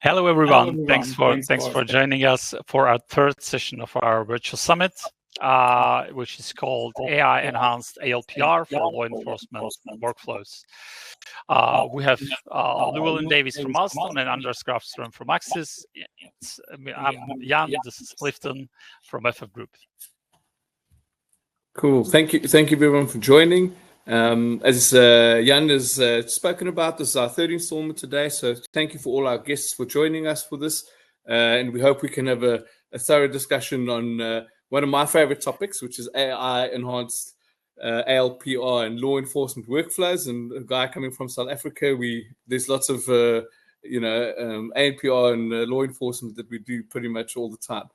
Hello, everyone. Thanks for joining us for our third session of our virtual summit, which is called AI-enhanced ALPR for law enforcement workflows. We have Llewellyn Davies from Milestone and Anders Grafström from Axis. I'm Jan. This is Clifton from FF Group. Cool. Thank you, everyone, for joining. As Jan has spoken about, this is our third installment today, so thank you for all our guests for joining us for this, and we hope we can have a thorough discussion on one of my favorite topics, which is AI-enhanced ALPR and law enforcement workflows. And a guy coming from South Africa, there's lots of ALPR and law enforcement that we do pretty much all the time.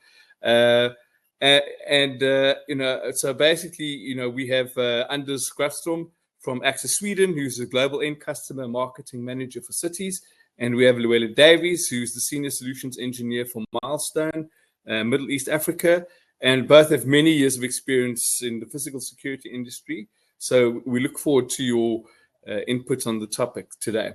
So basically, we have Anders Grafström from Axis Sweden, who's a global end customer marketing manager for cities, and we have Llewellyn Davies, who's the senior solutions engineer for Milestone, Middle East Africa, and both have many years of experience in the physical security industry. So we look forward to your input on the topic today.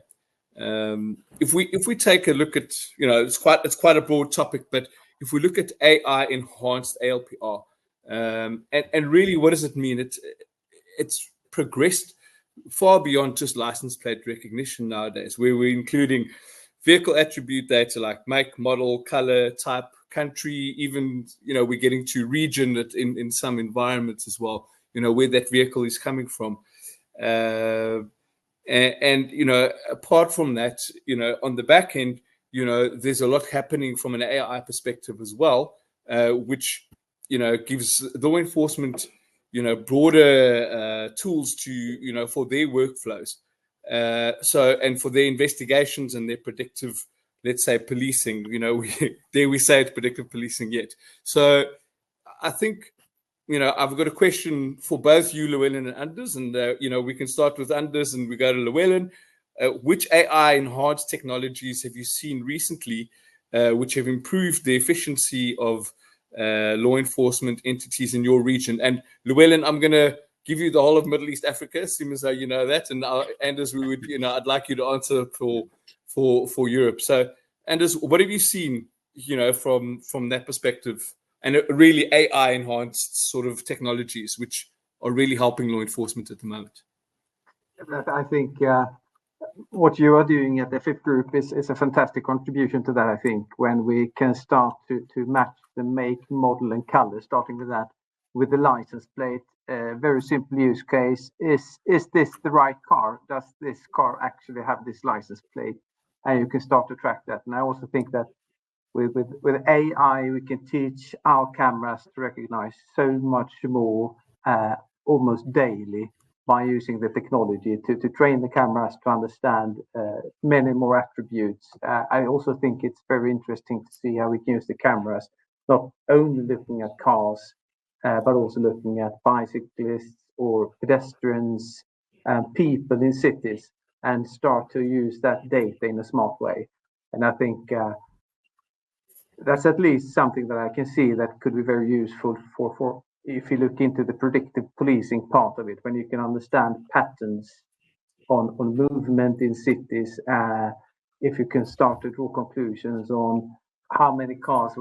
If we take a look at, it's quite a broad topic, but if we look at AI-enhanced ALPR, and really, what does it mean? It's progressed far beyond just license plate recognition nowadays, where we're including vehicle attribute data like make, model, color, type, country, even, we're getting to region in some environments as well, where that vehicle is coming from. And apart from that, on the back end, there's a lot happening from an AI perspective as well, which, gives law enforcement, broader tools to, for their workflows. And for their investigations and their predictive, let's say, policing, we say it's predictive policing yet. So I think, I've got a question for both you, Llewellyn, and Anders, and, we can start with Anders and we go to Llewellyn. Which AI-enhanced technologies have you seen recently which have improved the efficiency of law enforcement entities in your region? And Llewellyn, I'm going to give you the whole of Middle East Africa, seeing as though you know that. And Anders, I'd like you to answer for Europe. So, Anders, what have you seen, from that perspective, and really AI-enhanced sort of technologies which are really helping law enforcement at the moment? I think what you are doing at the FF Group is a fantastic contribution to that, I think, when we can start to match the make, model, and color, starting with that, with the license plate. Very simple use case. Is this the right car? Does this car actually have this license plate? And you can start to track that. And I also think that with AI, we can teach our cameras to recognize so much more almost daily, by using the technology to train the cameras to understand many more attributes. I also think it's very interesting to see how we can use the cameras, not only looking at cars, but also looking at bicyclists or pedestrians, people in cities, and start to use that data in a smart way. And I think that's at least something that I can see that could be very useful for if you look into the predictive policing part of it, when you can understand patterns on movement in cities, if you can start to draw conclusions on how many cars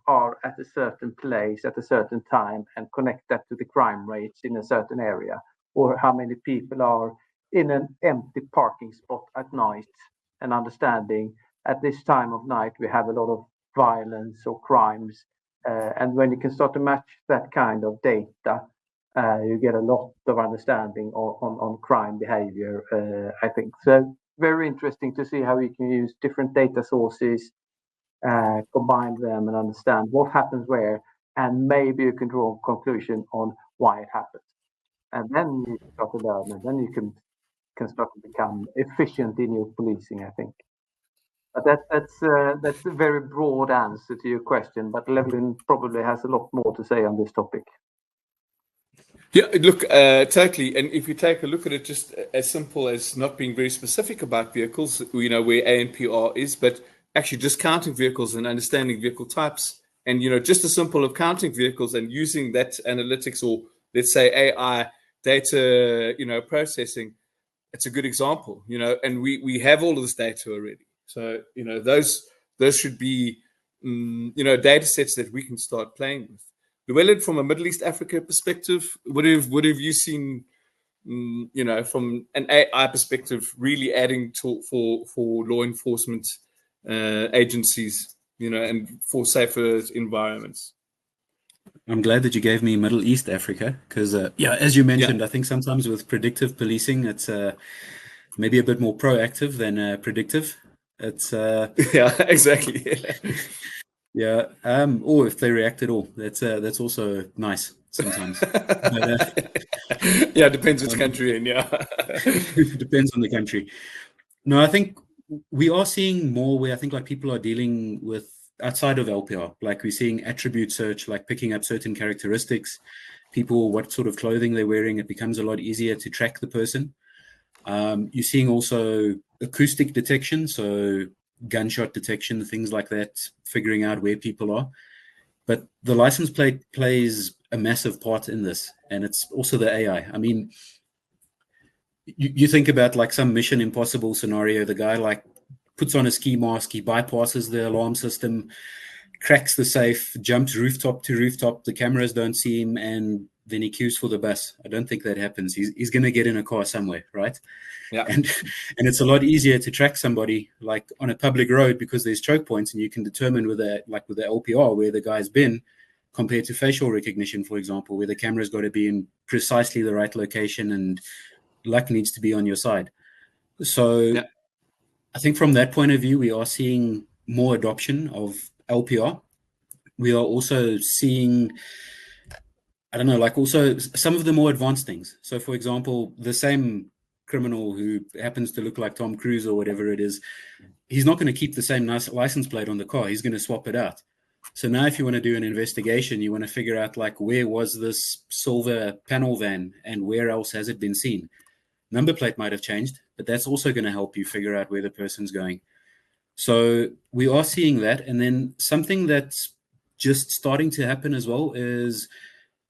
are at a certain place at a certain time, and connect that to the crime rates in a certain area, or how many people are in an empty parking spot at night, and understanding at this time of night we have a lot of violence or crimes. And when you can start to match that kind of data, you get a lot of understanding on crime behavior, I think. So very interesting to see how we can use different data sources, combine them and understand what happens where, and maybe you can draw a conclusion on why it happens. And then you start to learn, and then you can start to become efficient in your policing, I think. But that's a very broad answer to your question, but Llewellyn probably has a lot more to say on this topic. Yeah, look, totally. And if you take a look at it, just as simple as not being very specific about vehicles, where ANPR is, but actually just counting vehicles and understanding vehicle types, and just as simple of counting vehicles and using that analytics, or let's say AI data, processing. It's a good example, and we have all of this data already. So, those should be, data sets that we can start playing with. Llewellyn, from a Middle East Africa perspective, what have you seen, from an AI perspective, really adding to for law enforcement agencies, and for safer environments? I'm glad that you gave me Middle East Africa, because as you mentioned, I think sometimes with predictive policing, it's maybe a bit more proactive than predictive. It's yeah, exactly. Yeah, or if they react at all, that's also nice sometimes. But, yeah, depends which country in. Yeah, depends on the country. No, I think we are seeing more where I think like people are dealing with outside of LPR, like we're seeing attribute search, like picking up certain characteristics, people, what sort of clothing they're wearing. It becomes a lot easier to track the person. You're seeing also acoustic detection, so gunshot detection, things like that, figuring out where people are. But the license plate plays a massive part in this, and it's also the AI. I mean, you think about like some Mission Impossible scenario, the guy like puts on a ski mask, he bypasses the alarm system, cracks the safe, jumps rooftop to rooftop, the cameras don't see him, and then he queues for the bus. I don't think that happens. He's going to get in a car somewhere, right? Yeah. And it's a lot easier to track somebody like on a public road because there's choke points, and you can determine with the LPR where the guy's been, compared to facial recognition, for example, where the camera's got to be in precisely the right location and luck needs to be on your side. So I think from that point of view, we are seeing more adoption of LPR. We are also seeing, I don't know, like also some of the more advanced things. So for example, the same criminal who happens to look like Tom Cruise or whatever it is, he's not going to keep the same nice license plate on the car. He's going to swap it out. So now if you want to do an investigation, you want to figure out like where was this silver panel van and where else has it been seen? Number plate might have changed, but that's also going to help you figure out where the person's going. So we are seeing that. And then something that's just starting to happen as well is,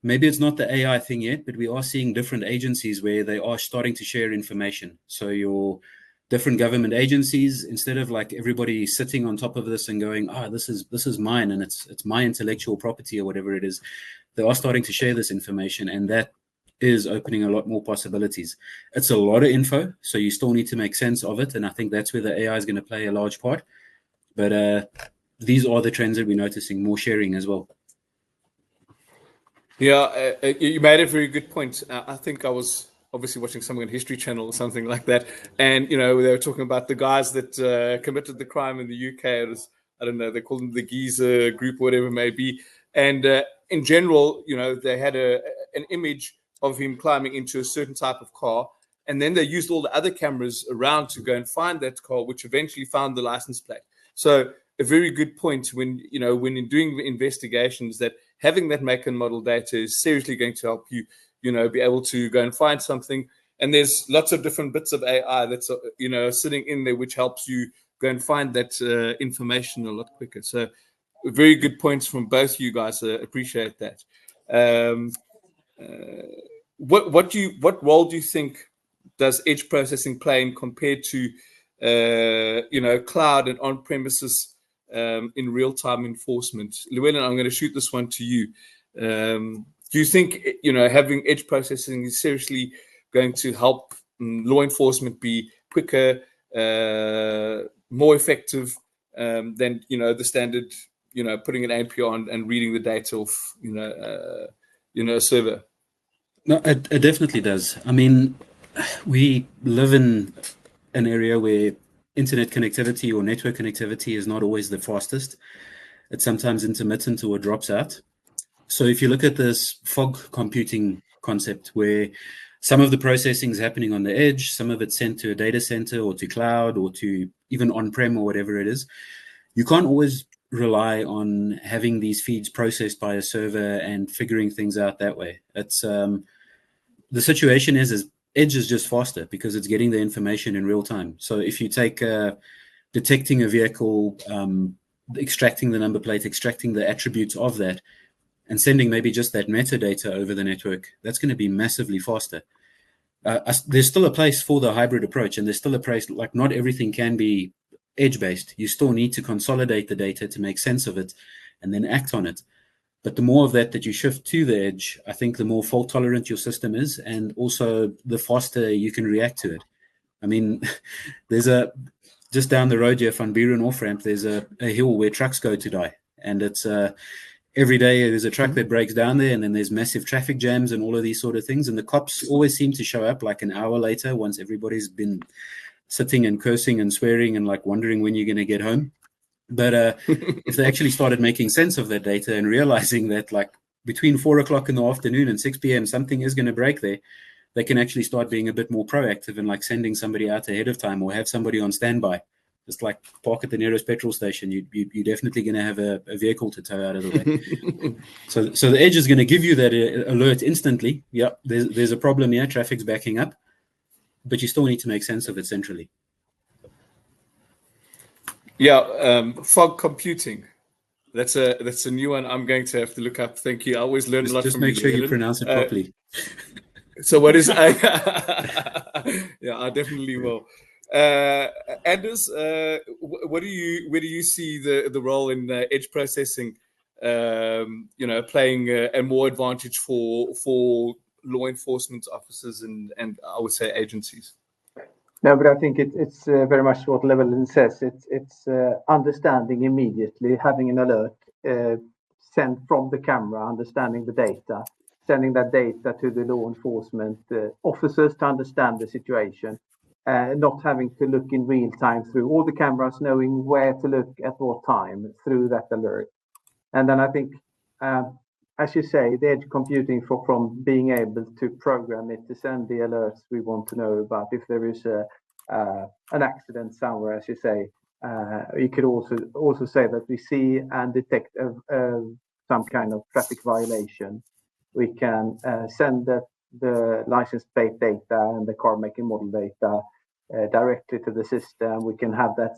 maybe it's not the AI thing yet, but we are seeing different agencies where they are starting to share information. So your different government agencies, instead of like everybody sitting on top of this and going, this is mine and it's my intellectual property or whatever it is, they are starting to share this information, and that is opening a lot more possibilities. It's a lot of info, so you still need to make sense of it, and I think that's where the AI is going to play a large part. But these are the trends that we're noticing, more sharing as well. Yeah, you made a very good point. I think I was obviously watching something on History Channel or something like that, and they were talking about the guys that committed the crime in the UK. It was, I don't know, they called them the Geezer group or whatever it may be. And in general, they had an image of him climbing into a certain type of car, and then they used all the other cameras around to go and find that car, which eventually found the license plate. So a very good point when in doing investigations, that having that make and model data is seriously going to help you, be able to go and find something. And there's lots of different bits of AI that's, sitting in there, which helps you go and find that information a lot quicker. So very good points from both you guys. Appreciate that. What role do you think does edge processing play in compared to cloud and on-premises in real-time enforcement? Llewellyn, I'm going to shoot this one to you. Do you think having edge processing is seriously going to help law enforcement be quicker, more effective than the standard putting an ALPR on and reading the data off a server? No, it definitely does. I mean, we live in an area where internet connectivity or network connectivity is not always the fastest. It's sometimes intermittent or drops out. So if you look at this fog computing concept, where some of the processing is happening on the edge, some of it's sent to a data center or to cloud or to even on-prem or whatever it is, you can't always rely on having these feeds processed by a server and figuring things out that way. It's the situation is edge is just faster because it's getting the information in real time. So if you take detecting a vehicle, extracting the number plate, extracting the attributes of that, and sending maybe just that metadata over the network, that's going to be massively faster. There's still a place for the hybrid approach, and there's still a place, like not everything can be edge-based. You still need to consolidate the data to make sense of it and then act on it. But the more of that you shift to the edge, I think the more fault tolerant your system is, and also the faster you can react to it. I mean, there's just down the road here, Van Buren off-ramp, there's a hill where trucks go to die. And it's every day there's a truck that breaks down there, and then there's massive traffic jams and all of these sort of things. And the cops always seem to show up like an hour later once everybody's been sitting and cursing and swearing and like wondering when you're going to get home. But if they actually started making sense of that data and realizing that like between 4 o'clock in the afternoon and 6 p.m. something is going to break there, they can actually start being a bit more proactive and like sending somebody out ahead of time or have somebody on standby. Just like park at the nearest petrol station, you're definitely going to have a vehicle to tow out of the way. So the edge is going to give you that alert instantly. Yep, there's a problem here, traffic's backing up, but you still need to make sense of it centrally. Yeah, fog computing. That's a new one I'm going to have to look up. Thank you. I always learn a lot from you. Just make sure you pronounce it properly. So what is yeah, I definitely will. Anders, where do you see the role in edge processing playing a more advantage for law enforcement officers and I would say agencies? No, but I think it's very much what Llewellyn says. It's understanding immediately, having an alert sent from the camera, understanding the data, sending that data to the law enforcement officers to understand the situation, not having to look in real time through all the cameras, knowing where to look at what time through that alert. And then I think, as you say, the edge computing from being able to program it to send the alerts we want to know about. If there is an accident somewhere, as you say, you could also say that we see and detect some kind of traffic violation. We can send the license plate data and the car making model data directly to the system. We can have that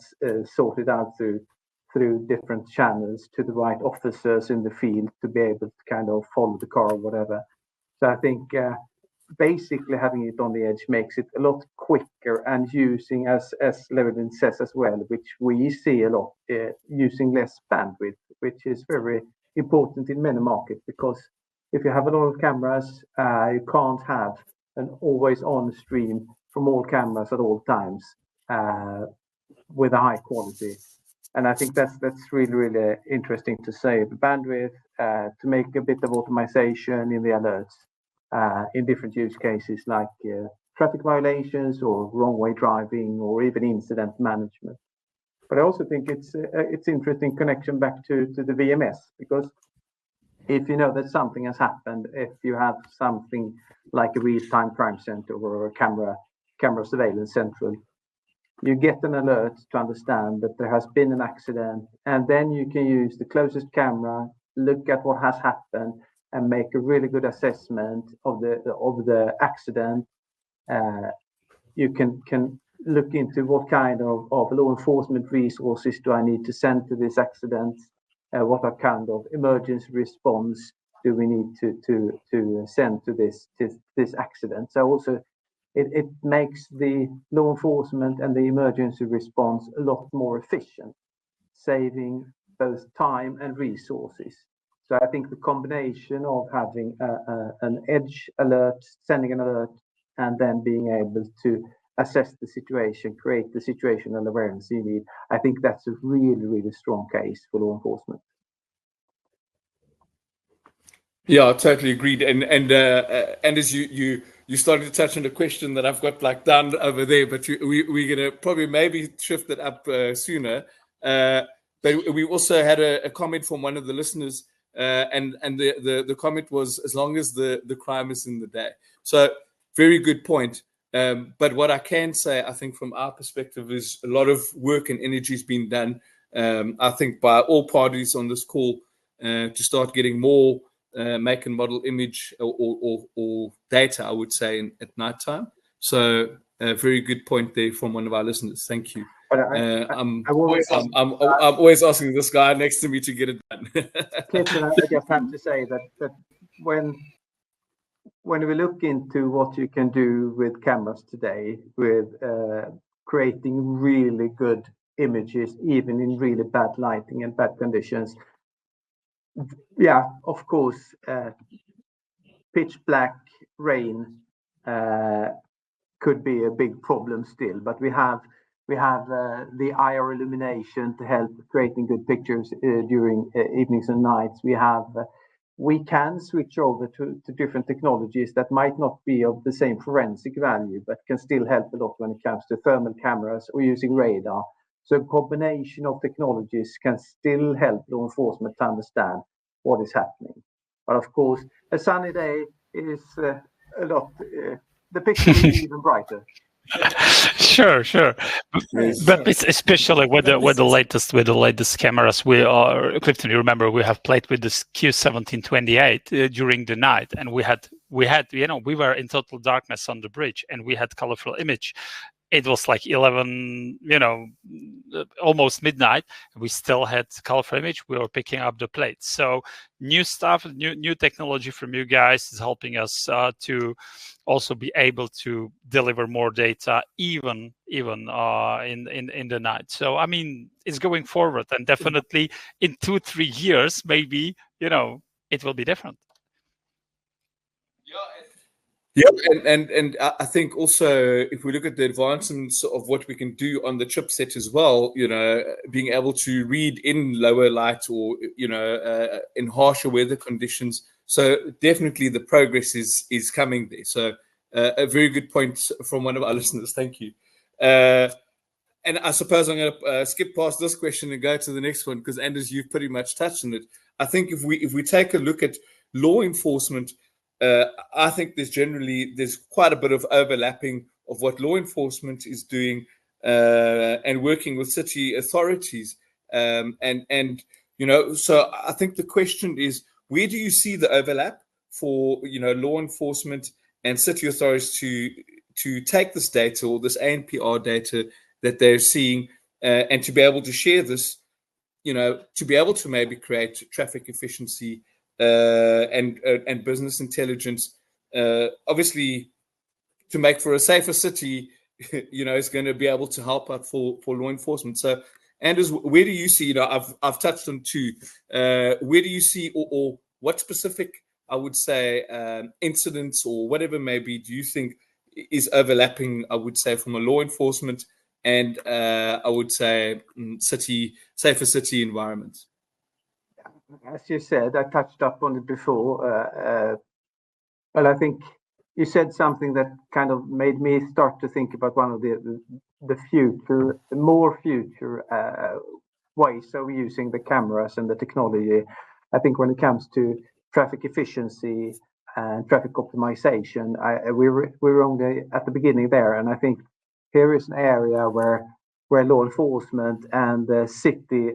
sorted out through different channels to the right officers in the field to be able to kind of follow the car or whatever. So I think basically having it on the edge makes it a lot quicker and using, as Llewellyn says as well, which we see a lot, using less bandwidth, which is very important in many markets, because if you have a lot of cameras, you can't have an always on stream from all cameras at all times with a high quality. And I think that's really, really interesting to save bandwidth, to make a bit of automation in the alerts in different use cases like traffic violations or wrong way driving or even incident management. But I also think it's interesting connection back to the VMS, because if you know that something has happened, if you have something like a real-time crime center or a camera surveillance central, you get an alert to understand that there has been an accident, and then you can use the closest camera, look at what has happened, and make a really good assessment of the accident. You can look into what kind of law enforcement resources do I need to send to this accident, what kind of emergency response do we need to send to this accident. So also it makes the law enforcement and the emergency response a lot more efficient, saving both time and resources. So I think the combination of having an edge alert, sending an alert, and then being able to assess the situation, create the situational awareness you need, I think that's a really, really strong case for law enforcement. Yeah, totally agreed. And as you started to touch on the question that I've got like down over there, but we're gonna probably maybe shift it up sooner. But we also had a comment from one of the listeners, and the comment was, as long as the crime is in the day. So very good point. But what I can say, I think from our perspective, is a lot of work and energy has been done, I think, by all parties on this call to start getting more make and model image or data, I would say, at nighttime. So a very good point there from one of our listeners. Thank you. I'm always asking this guy next to me to get it done. Clifton, I just have to say that when we look into what you can do with cameras today, with creating really good images, even in really bad lighting and bad conditions. Yeah, of course, pitch black rain could be a big problem still, but we have the IR illumination to help creating good pictures during evenings and nights. We can switch over to different technologies that might not be of the same forensic value, but can still help a lot when it comes to thermal cameras or using radar. So a combination of technologies can still help law enforcement to understand what is happening. But of course, a sunny day is a lot. The picture will be even brighter. Sure. But it's especially with the latest cameras, we are, Clifton, you remember we have played with this Q1728 during the night, and we had we were in total darkness on the bridge, and we had colorful image. It was like 11, almost midnight. We still had colorful image. We were picking up the plates. So new stuff, new technology from you guys is helping us to also be able to deliver more data, even in the night. So I mean, it's going forward, and definitely in 2-3 years, maybe it will be different. Yeah, and I think also if we look at the advancements of what we can do on the chipset as well, being able to read in lower light or in harsher weather conditions. So definitely the progress is coming there. So a very good point from one of our listeners. Thank you. And I suppose I'm going to skip past this question and go to the next one, because Anders, you've pretty much touched on it. I think if we take a look at law enforcement, I think there's quite a bit of overlapping of what law enforcement is doing and working with city authorities. So I think the question is, where do you see the overlap for law enforcement and city authorities to take this data or this ANPR data that they're seeing and to be able to share this, to be able to maybe create traffic efficiency and business intelligence, obviously to make for a safer city, is going to be able to help out for law enforcement. So, Anders, where do you see? I've touched on two. Where do you see, or what specific, I would say, incidents or whatever maybe, do you think is overlapping? I would say from a law enforcement and I would say safer city environment. As you said, I touched up on it before. Well, I think you said something that kind of made me start to think about one of the more future ways of using the cameras and the technology. I think when it comes to traffic efficiency and traffic optimization, we were only at the beginning there, and I think here is an area where law enforcement and the city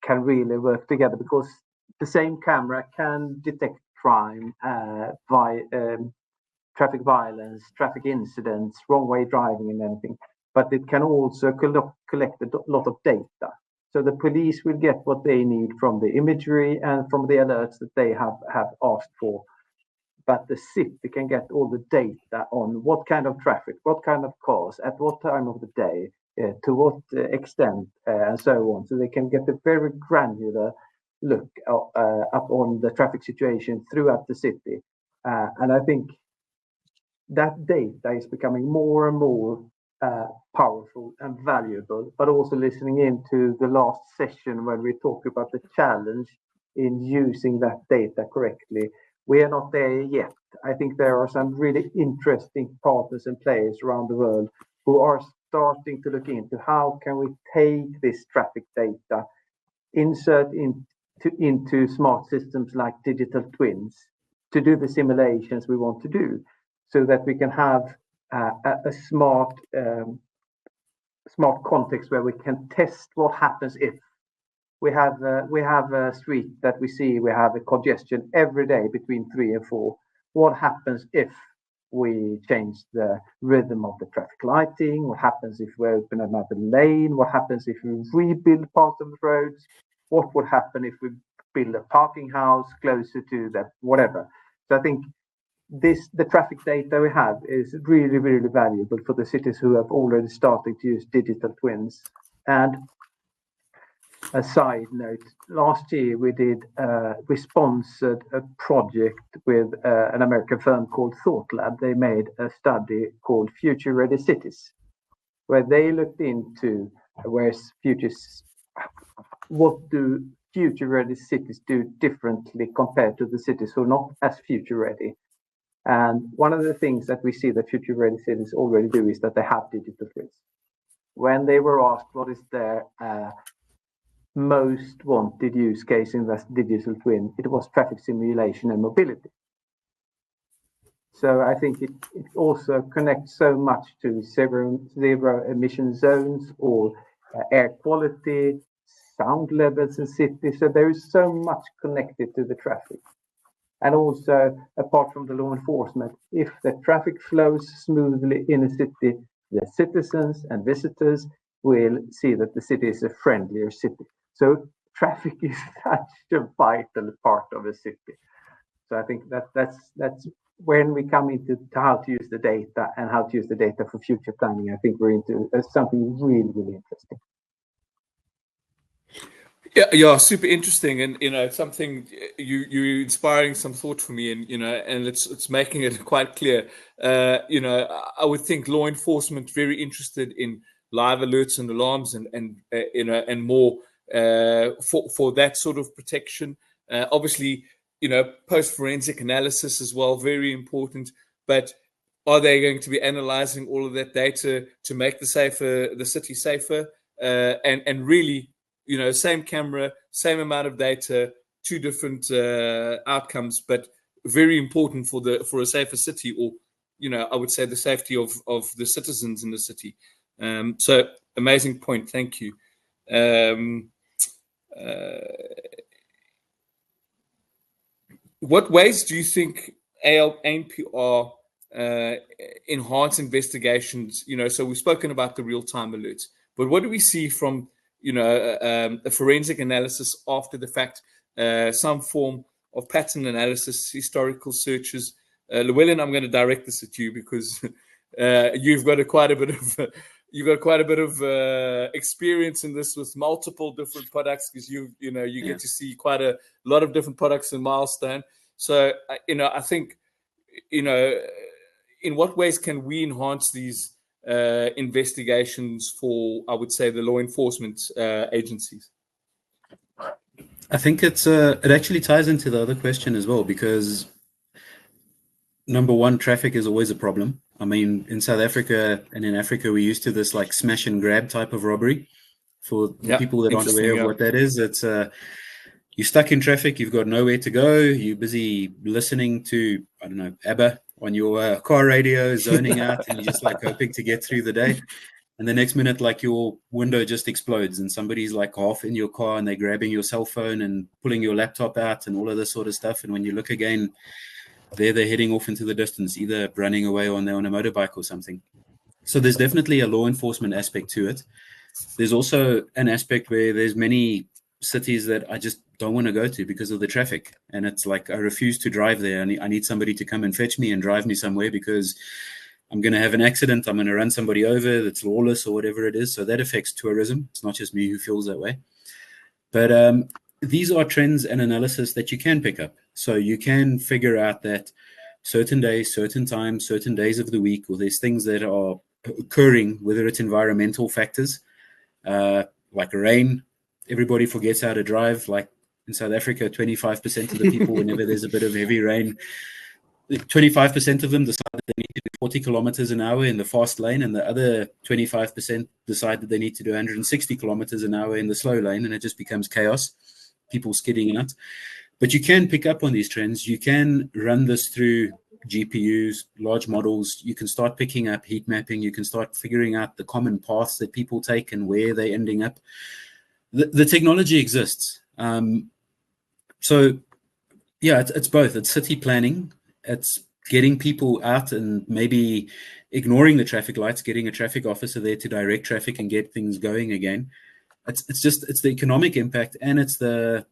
can really work together, because the same camera can detect crime, traffic violence, traffic incidents, wrong way driving and anything. But it can also collect a lot of data. So the police will get what they need from the imagery and from the alerts that they have asked for. But the city can get all the data on what kind of traffic, what kind of cars, at what time of the day, to what extent, and so on. So they can get a very granular look up on the traffic situation throughout the city. And I think that data is becoming more and more powerful and valuable, but also listening into the last session when we talked about the challenge in using that data correctly. We are not there yet. I think there are some really interesting partners and players around the world who are starting to look into how can we take this traffic data, insert into smart systems like digital twins to do the simulations we want to do, so that we can have a smart context where we can test what happens if we have a street that we see we have a congestion every day between 3 and 4. What happens if we change the rhythm of the traffic lighting? What happens if we open another lane? What happens if we rebuild part of the roads? What would happen if we build a parking house closer to that, whatever? So I think the traffic data we have is really, really valuable for the cities who have already started to use digital twins. And a side note, last year we sponsored a project with an American firm called Thought Lab. They made a study called Future Ready Cities, where they looked into what do future ready cities do differently compared to the cities who are not as future ready. And one of the things that we see that future ready cities already do is that they have digital twins. When they were asked what is their most wanted use case in this digital twin, it was traffic simulation and mobility. So I think it also connects so much to zero emission zones or air quality, sound levels in cities. So there is so much connected to the traffic. And also, apart from the law enforcement, if the traffic flows smoothly in a city, the citizens and visitors will see that the city is a friendlier city. So traffic is such a vital part of a city. So I think that's when we come into how to use the data and how to use the data for future planning. I think we're into something really, really interesting. Yeah, super interesting, and something you inspiring some thought for me, and it's making it quite clear. I would think law enforcement very interested in live alerts and alarms, and more for that sort of protection. Obviously, post forensic analysis as well, very important. But are they going to be analyzing all of that data to make the city safer, and really? Same camera, same amount of data, two different outcomes, but very important for a safer city, or I would say the safety of the citizens in the city. So amazing point. Thank you. What ways do you think ALPR enhance investigations? So we've spoken about the real-time alerts, but what do we see from a forensic analysis after the fact, some form of pattern analysis, historical searches? Llewellyn, I'm going to direct this at you because you've got quite a bit of experience in this with multiple different products, because you get to see quite a lot of different products in Milestone. So I think in what ways can we enhance these investigations for, I would say, the law enforcement agencies? I think it actually ties into the other question as well, because number one, traffic is always a problem. I mean, in South Africa and in Africa, we're used to this like smash and grab type of robbery. For people that aren't aware of what that is, it's you're stuck in traffic, you've got nowhere to go, you're busy listening to, I don't know, ABBA on your car radio, zoning out, and you're just like hoping to get through the day. And the next minute, like your window just explodes and somebody's like half in your car and they're grabbing your cell phone and pulling your laptop out and all of this sort of stuff. And when you look again, they're heading off into the distance, either running away or they're on a motorbike or something. So there's definitely a law enforcement aspect to it. There's also an aspect where there's many cities that I just don't want to go to because of the traffic. And it's like, I refuse to drive there. I need somebody to come and fetch me and drive me somewhere because I'm going to have an accident. I'm going to run somebody over that's lawless or whatever it is. So that affects tourism. It's not just me who feels that way. But these are trends and analysis that you can pick up. So you can figure out that certain days, certain times, certain days of the week, or there's things that are occurring, whether it's environmental factors, like rain. Everybody forgets how to drive. Like in South Africa, 25% of the people, whenever there's a bit of heavy rain, 25% of them decide that they need to do 40 kilometers an hour in the fast lane, and the other 25% decide that they need to do 160 kilometers an hour in the slow lane, and it just becomes chaos, people skidding out. But you can pick up on these trends. You can run this through GPUs, large models. You can start picking up heat mapping. You can start figuring out the common paths that people take and where they're ending up. The technology exists. So, yeah, it's both. It's city planning. It's getting people out and maybe ignoring the traffic lights, getting a traffic officer there to direct traffic and get things going again. It's the economic impact, and it's the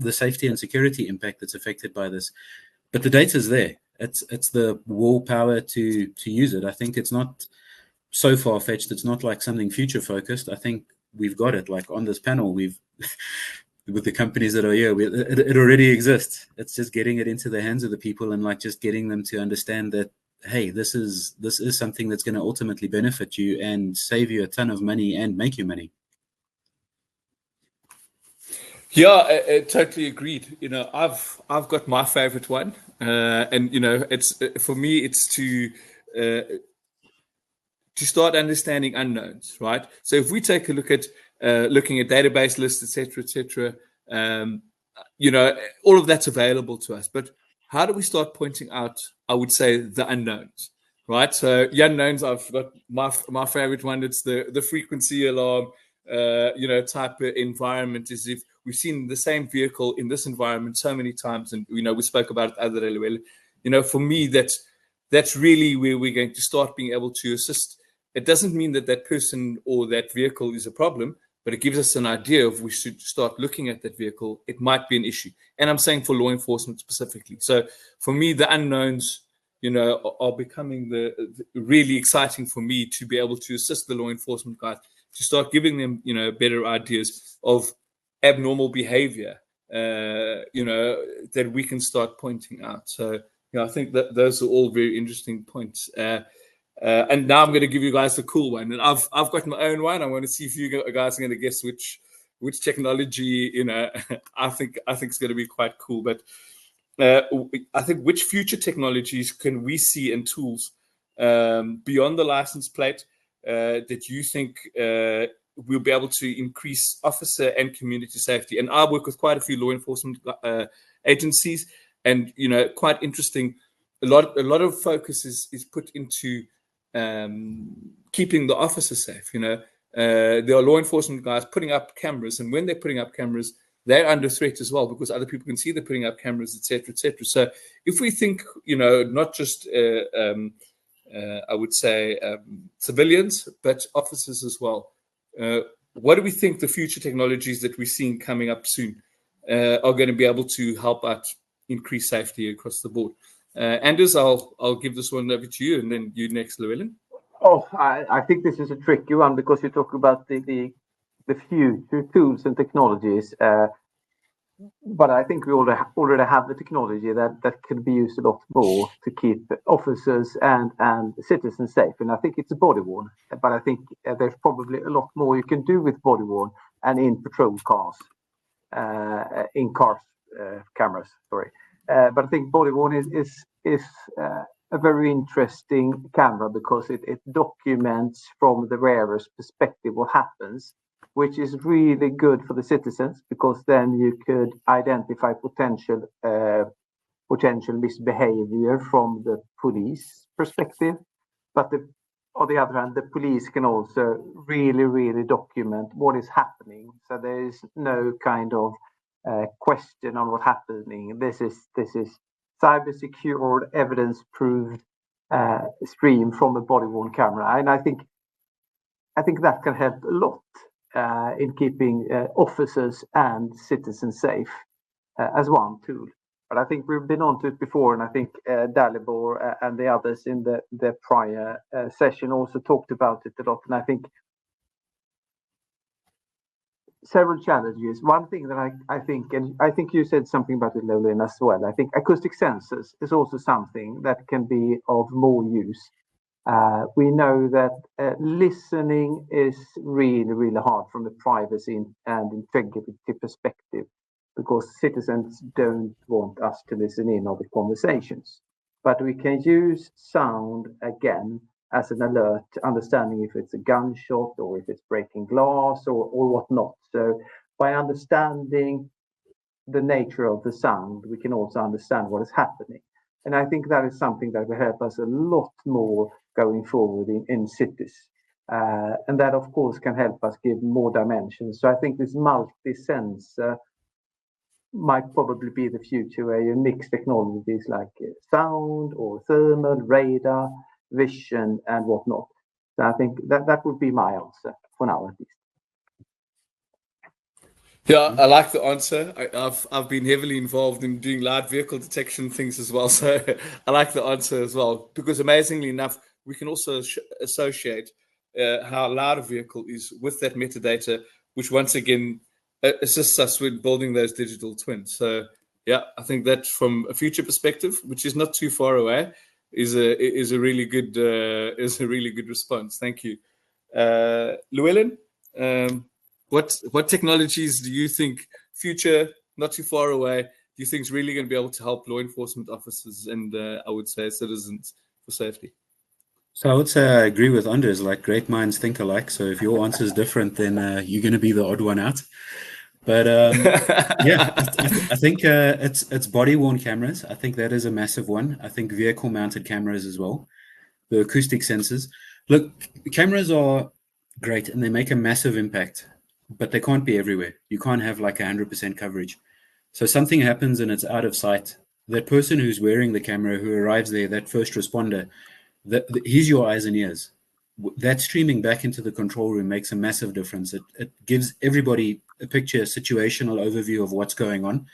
safety and security impact that's affected by this. But the data's there. It's the willpower to use it. I think it's not so far-fetched. It's not like something future-focused. I think we've got it. Like on this panel, we've with the companies that are here, it already exists. It's just getting it into the hands of the people and like just getting them to understand that, hey, this is something that's going to ultimately benefit you and save you a ton of money and make you money. Yeah, I totally agreed. You know, I've got my favorite one, and you know, it's for me, it's to start understanding unknowns, right? So if we take a look at looking at database lists, etc., you know, all of that's available to us. But how do we start pointing out, I would say, the unknowns, right? So the unknowns, I've got my favorite one. It's the frequency alarm, you know, type of environment. Is if we've seen the same vehicle in this environment so many times, and you know, we spoke about it other day. You know, for me, that's really where we're going to start being able to assist. It doesn't mean that that person or that vehicle is a problem, but it gives us an idea of we should start looking at that vehicle. It might be an issue. And I'm saying for law enforcement specifically. So for me, the unknowns, you know, are becoming the really exciting for me to be able to assist the law enforcement guys to start giving them, you know, better ideas of abnormal behavior, you know, that we can start pointing out. So, you know, I think that those are all very interesting points. And now I'm going to give you guys the cool one, and I've got my own one. I want to see if you guys are going to guess which technology, you know, I think it's going to be quite cool. But I think which future technologies can we see and tools beyond the license plate that you think we'll be able to increase officer and community safety? And I work with quite a few law enforcement agencies, and you know, quite interesting. A lot of focus is put into keeping the officer safe. You know, there are law enforcement guys putting up cameras, and when they're putting up cameras, they're under threat as well because other people can see they're putting up cameras, etc., etc. So if we think, you know, not just I would say civilians, but officers as well, what do we think the future technologies that we're seeing coming up soon are going to be able to help out increase safety across the board? Anders, I'll give this one over to you, and then you next, Llewellyn. Oh, I think this is a tricky one because you talk about the future tools and technologies, but I think we already have the technology that can be used a lot more to keep officers and citizens safe. And I think it's a body worn, but I think there's probably a lot more you can do with body worn and in patrol cars, cameras. Sorry. But I think body worn is a very interesting camera because it documents from the wearer's perspective what happens, which is really good for the citizens because then you could identify potential misbehavior from the police perspective. But on the other hand, the police can also really document what is happening. So there is no kind of question on what's happening. This is cyber secured, evidence proved stream from a body worn camera, and I think that can help a lot in keeping officers and citizens safe as one tool. But I think we've been on to it before, and I think Dalibor and the others in the prior session also talked about it a lot. And I think several challenges. One thing that I think you said something about it, Llewellyn, as well. I think acoustic sensors is also something that can be of more use. We know that listening is really hard from the privacy and integrity perspective because citizens don't want us to listen in on the conversations. But we can use sound again as an alert, understanding if it's a gunshot or if it's breaking glass or whatnot. So by understanding the nature of the sound, we can also understand what is happening. And I think that is something that will help us a lot more going forward in cities. And that, of course, can help us give more dimensions. So I think this multi-sensor might probably be the future where you mix technologies like sound or thermal, radar, vision, and whatnot. So I think that would be my answer for now, at least. Yeah, I like the answer. I've been heavily involved in doing live vehicle detection things as well, so I like the answer as well because amazingly enough, we can also associate how loud a vehicle is with that metadata, which once again assists us with building those digital twins. So yeah, I think that from a future perspective, which is not too far away, is a really good response. Thank you, Llewellyn. What technologies do you think future, not too far away, do you think is really going to be able to help law enforcement officers and I would say citizens for safety? So I would say I agree with Anders, like great minds think alike. So if your answer is different, then you're going to be the odd one out. But yeah, I think it's body-worn cameras. I think that is a massive one. I think vehicle-mounted cameras as well. The acoustic sensors. Look, cameras are great and they make a massive impact, but they can't be everywhere. You can't have like 100% coverage. So something happens and it's out of sight. That person who's wearing the camera, who arrives there, that first responder, he's your eyes and ears. That streaming back into the control room makes a massive difference. It gives everybody a picture, a situational overview of what's going on,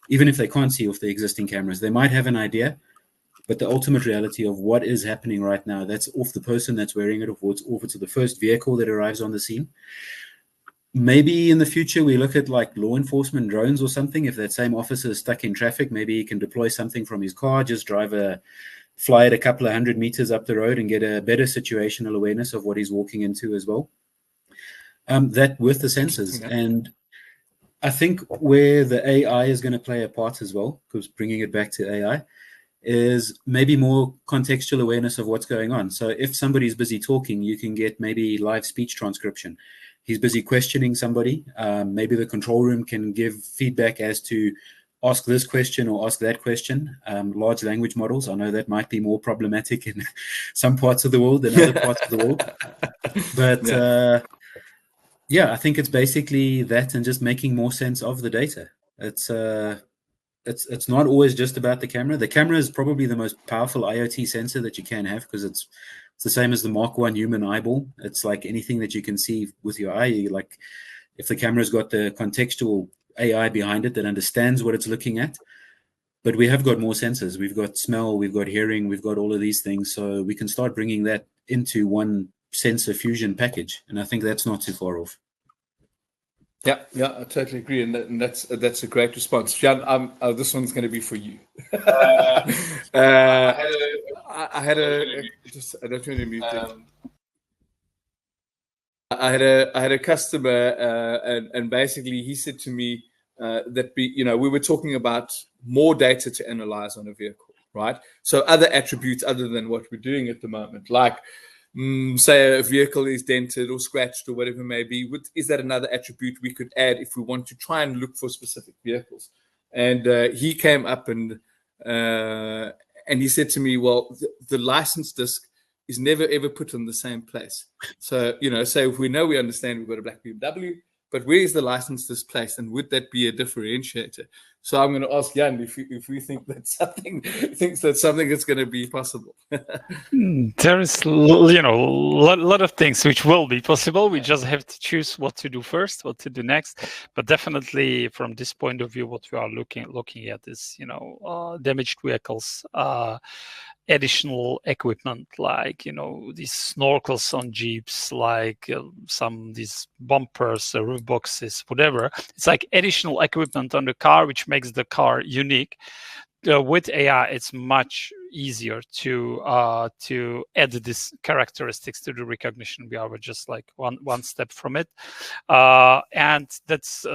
even if they can't see off the existing cameras. They might have an idea, but the ultimate reality of what is happening right now, that's off the person that's wearing it, or it's over to the first vehicle that arrives on the scene. Maybe in the future we look at like law enforcement drones or something. If that same officer is stuck in traffic, maybe he can deploy something from his car, just fly it a couple of 100 meters up the road and get a better situational awareness of what he's walking into as well. That with the sensors. Yeah. And I think where the AI is going to play a part as well, because bringing it back to AI, is maybe more contextual awareness of what's going on. So if somebody's busy talking, you can get maybe live speech transcription. He's busy questioning somebody. Maybe the control room can give feedback as to ask this question or ask that question. Large language models, I know that might be more problematic in some parts of the world than other parts of the world. But yeah, I think it's basically that and just making more sense of the data. It's not always just about the camera. The camera is probably the most powerful IoT sensor that you can have, because it's the same as the Mark I human eyeball. It's like anything that you can see with your eye. Like if the camera's got the contextual AI behind it that understands what it's looking at. But we have got more sensors. We've got smell, we've got hearing, we've got all of these things. So we can start bringing that into one sensor fusion package. And I think that's not too far off. Yeah, I totally agree, and that's a great response, Jan. This one's going to be for you. I had a customer, and basically he said to me that we were talking about more data to analyze on a vehicle, right? So other attributes other than what we're doing at the moment, like say a vehicle is dented or scratched or whatever it may be. Is that another attribute we could add if we want to try and look for specific vehicles? And he came up and he said to me, well, the license disc is never ever put in the same place. So so if we understand we've got a black BMW, but where is the license disc placed, and would that be a differentiator? So I'm going to ask Jan if we think that's something that's going to be possible. There is, a lot of things which will be possible. We just have to choose what to do first, what to do next. But definitely, from this point of view, what we are looking at is, damaged vehicles, additional equipment, like these snorkels on Jeeps, like these bumpers, roof boxes, whatever. It's like additional equipment on the car which makes the car unique. With AI, it's much easier to add these characteristics to the recognition. We are just like one step from it, and that's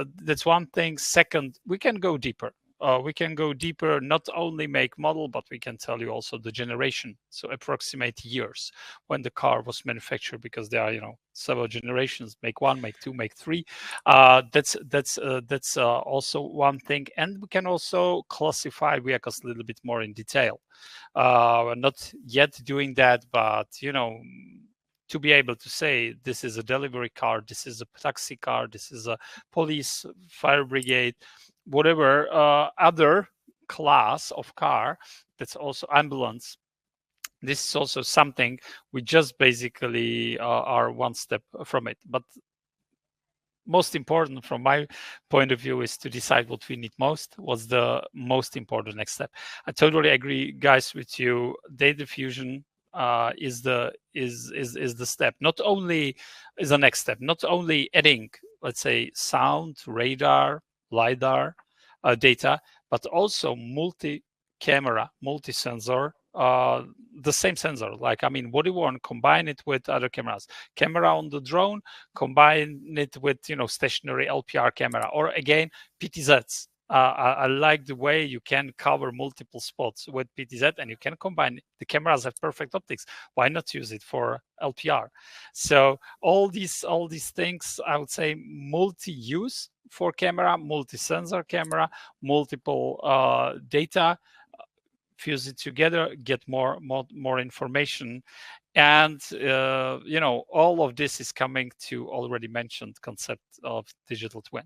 one thing. Second, we can go deeper. Not only make model, but we can tell you also the generation, so approximate years when the car was manufactured, because there are several generations, make 1, make 2, make 3. That's also one thing. And we can also classify vehicles a little bit more in detail. We're not yet doing that, but to be able to say this is a delivery car, this is a taxi car, this is a police, fire brigade, whatever other class of car, that's also ambulance. This is also something we just basically are one step from it. But most important from my point of view is to decide what we need most. What's the most important next step? I totally agree, guys, with you. Data fusion, is the step. Not only is the next step. Not only adding, let's say, sound, radar, lidar data, but also multi-camera, multi-sensor. The same sensor, like, I mean, what do you want? Combine it with other cameras. Camera on the drone, combine it with, stationary LPR camera, or again, PTZs. I like the way you can cover multiple spots with PTZ, and you can combine. The cameras have perfect optics. Why not use it for LPR? So all these things, I would say, multi-use for camera, multi-sensor camera, multiple data. Fuse it together, get more information, and all of this is coming to already mentioned concept of digital twin.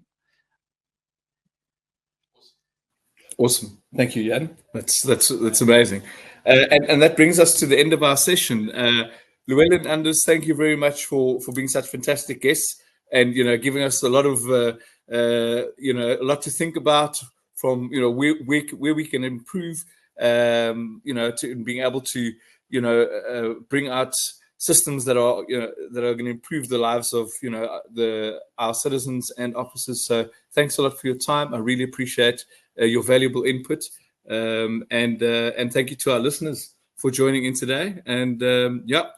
Awesome, thank you, Jan. That's amazing, and that brings us to the end of our session. Llewellyn and Anders, thank you very much for being such fantastic guests, and giving us a lot of a lot to think about from where we can improve. To being able to bring out systems that are going to improve the lives of our citizens and officers. So thanks a lot for your time. I really appreciate your valuable input, and thank you to our listeners for joining in today. And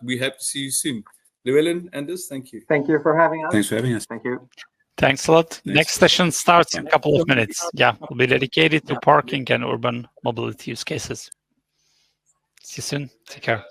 we hope to see you soon. Llewellyn, Anders, thank you. Thank you for having us. Thanks for having us. Thank you. Thanks a lot. Next session starts in a couple of minutes. Yeah, will be dedicated to parking and urban mobility use cases. See you soon. Take care.